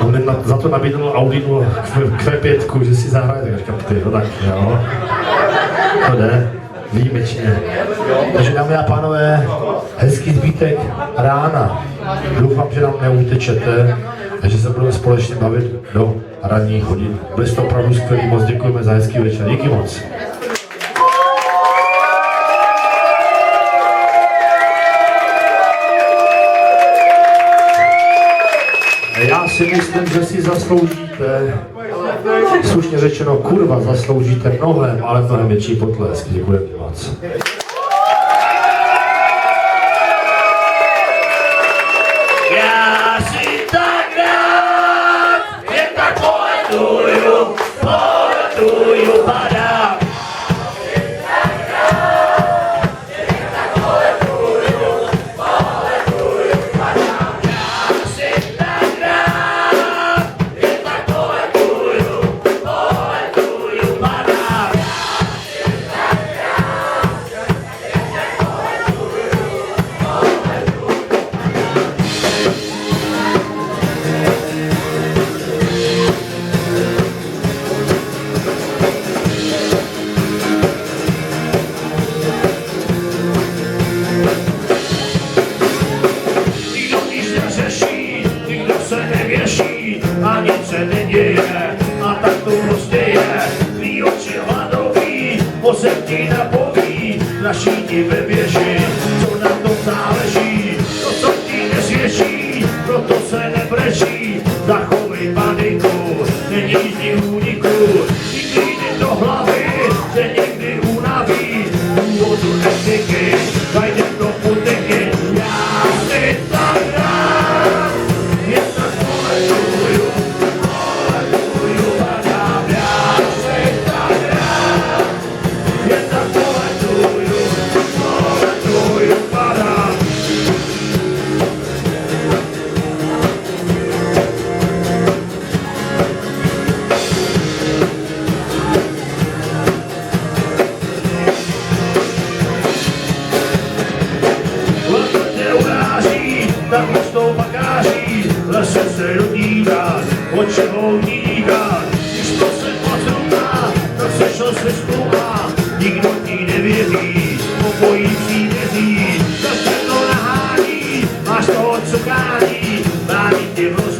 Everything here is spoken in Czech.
On mi za to nabídl Audinu Q5, že si zahraje, říkám, ty, no tak jo. To jde, výjimečně. Takže dámy a pánové, hezký zbytek rána. Doufám, že nám neutečete a že se budeme společně bavit do ranních hodin. Byli jste opravdu skvělí, moc děkujeme za hezký večer. Díky moc. Já si myslím, že si zasloužíte, slušně řečeno, kurva, zasloužíte mnohem, ale mnohem větší potlesk. Děkujeme moc. Já si tak rád, jen tak poletuju, padám. A nic se neděje, a tak to prostě je. Tvý oči hladový, mozek ti napoví, naší ti ve běži, co na tom záleží. To, co ti nesvědčí, proto se nebrečí. Zachovej paniku, není z ní úniku. Nikdy jdi do hlavy, že někdy unaví. Důvodu etiky, zajdem do putiky. Já si tak rád, jen tak poletuju. Tak moc tou bagáží, lese se dotýká, od čeho utíká. Když to se pozrumá, tak se šel se zkoumá, nikdo ti nevěří, obojí přívěří. Zase to nahání, máš toho, co kání, brání tě v